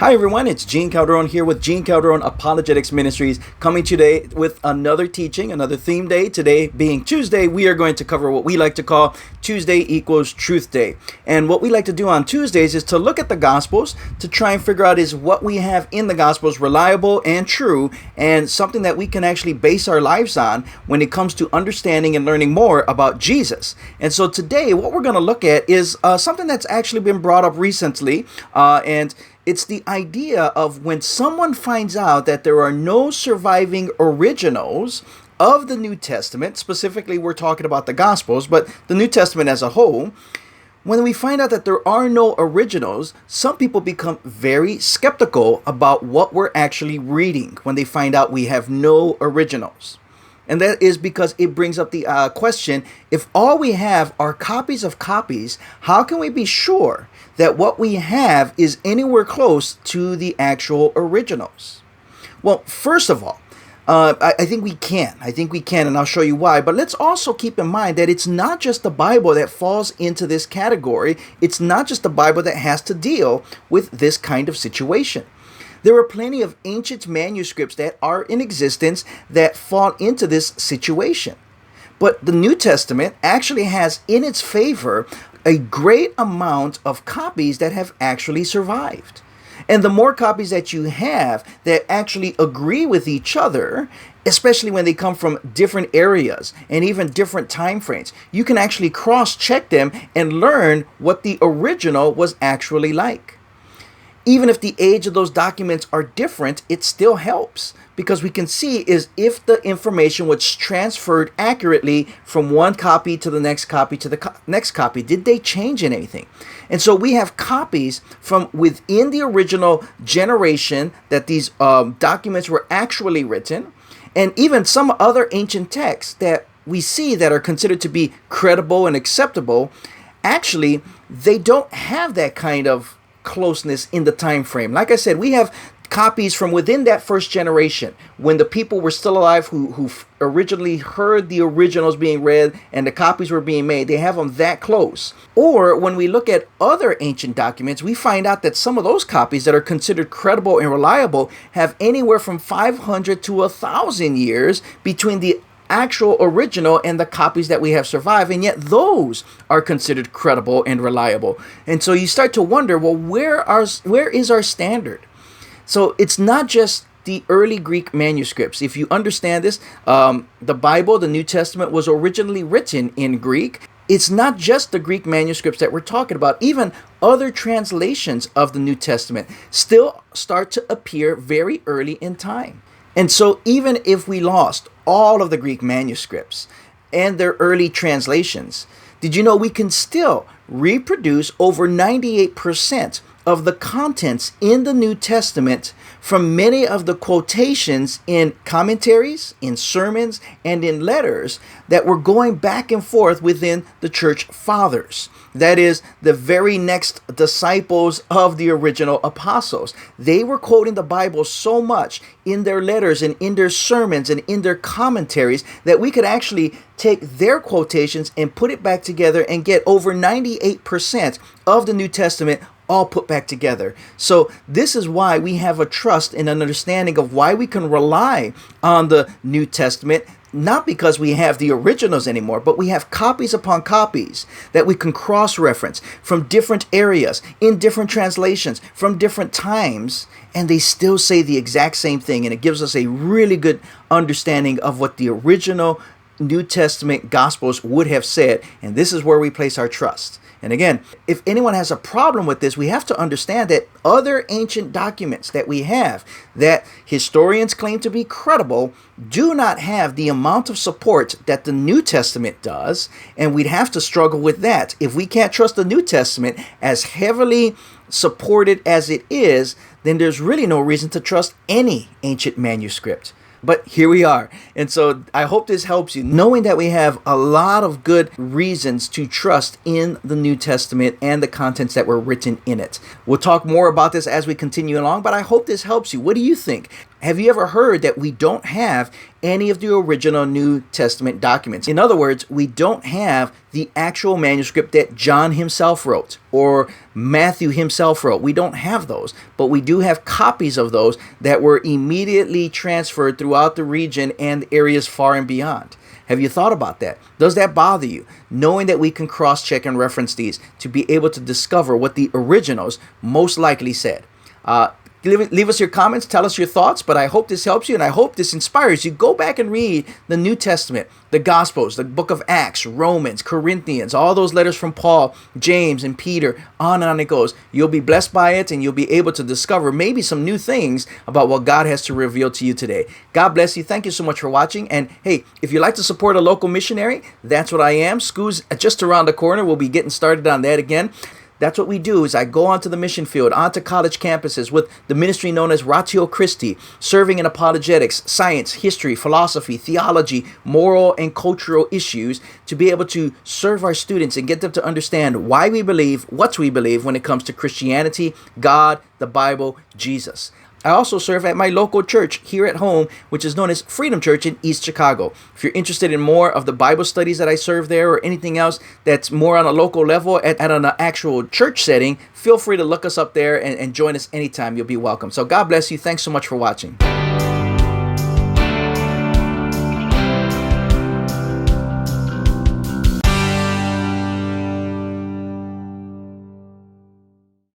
Hi everyone, it's Gene Calderon here with Gene Calderon Apologetics Ministries, coming today with another teaching, another theme day. Today being Tuesday, we are going to cover what we like to call Tuesday equals Truth Day. And what we like to do on Tuesdays is to look at the Gospels to try and figure out is what we have in the Gospels reliable and true, and something that we can actually base our lives on when it comes to understanding and learning more about Jesus. And so today, what we're going to look at is something that's actually been brought up recently, and it's the idea of when someone finds out that there are no surviving originals of the New Testament. Specifically, we're talking about the Gospels, but the New Testament as a whole. When we find out that there are no originals, some people become very skeptical about what we're actually reading when they find out we have no originals. And that is because it brings up the question, if all we have are copies of copies, how can we be sure that what we have is anywhere close to the actual originals? Well, first of all, I think we can. And I'll show you why. But let's also keep in mind that it's not just the Bible that falls into this category. It's not just the Bible that has to deal with this kind of situation. There are plenty of ancient manuscripts that are in existence that fall into this situation. But the New Testament actually has in its favor a great amount of copies that have actually survived. And the more copies that you have that actually agree with each other, especially when they come from different areas and even different time frames, you can actually cross-check them and learn what the original was actually like. Even if the age of those documents are different, it still helps, because we can see is if the information was transferred accurately from one copy to the next copy to the next copy. Did they change anything? And so we have copies from within the original generation that these documents were actually written, and even some other ancient texts that we see that are considered to be credible and acceptable. Actually, they don't have that kind of closeness in the time frame. Like I said, we have copies from within that first generation when the people were still alive who originally heard the originals being read and the copies were being made. They have them that close. Or when we look at other ancient documents, we find out that some of those copies that are considered credible and reliable have anywhere from 500 to 1,000 years between the actual original and the copies that we have survived, and yet those are considered credible and reliable. And so you start to wonder, well, where is our standard? So it's not just the early Greek manuscripts. If you understand this, the Bible, the New Testament, was originally written in Greek. It's not just the Greek manuscripts that we're talking about. Even other translations of the New Testament still start to appear very early in time. And so even if we lost all of the Greek manuscripts and their early translations, did you know we can still reproduce over 98% of the contents in the New Testament from many of the quotations in commentaries, in sermons, and in letters that were going back and forth within the church fathers. That is, the very next disciples of the original apostles. They were quoting the Bible so much in their letters and in their sermons and in their commentaries that we could actually take their quotations and put it back together and get over 98% of the New Testament all put back together. So this is why we have a trust and an understanding of why we can rely on the New Testament, not because we have the originals anymore, but we have copies upon copies that we can cross-reference from different areas, in different translations, from different times, and they still say the exact same thing, and it gives us a really good understanding of what the original New Testament Gospels would have said, and this is where we place our trust. And again, if anyone has a problem with this, we have to understand that other ancient documents that we have that historians claim to be credible do not have the amount of support that the New Testament does, and we'd have to struggle with that. If we can't trust the New Testament as heavily supported as it is, then there's really no reason to trust any ancient manuscript. But here we are. And so I hope this helps you, knowing that we have a lot of good reasons to trust in the New Testament and the contents that were written in it. We'll talk more about this as we continue along, but I hope this helps you. What do you think? Have you ever heard that we don't have any of the original New Testament documents? In other words, we don't have the actual manuscript that John himself wrote or Matthew himself wrote. We don't have those, but we do have copies of those that were immediately transferred throughout the region and areas far and beyond. Have you thought about that? Does that bother you? Knowing that we can cross-check and reference these to be able to discover what the originals most likely said. Leave us your comments, tell us your thoughts, but I hope this helps you and I hope this inspires you. Go back and read the New Testament, the Gospels, the book of Acts, Romans, Corinthians, all those letters from Paul, James, and Peter, on and on it goes. You'll be blessed by it and you'll be able to discover maybe some new things about what God has to reveal to you today. God bless you. Thank you so much for watching. And hey, if you'd like to support a local missionary, that's what I am. School's just around the corner. We'll be getting started on that again. That's what we do is I go onto the mission field, onto college campuses with the ministry known as Ratio Christi, serving in apologetics, science, history, philosophy, theology, moral and cultural issues to be able to serve our students and get them to understand why we believe, what we believe when it comes to Christianity, God, the Bible, Jesus. I also serve at my local church here at home, which is known as Freedom Church in East Chicago. If you're interested in more of the Bible studies that I serve there or anything else that's more on a local level at an actual church setting, feel free to look us up there and join us anytime. You'll be welcome. So God bless you. Thanks so much for watching.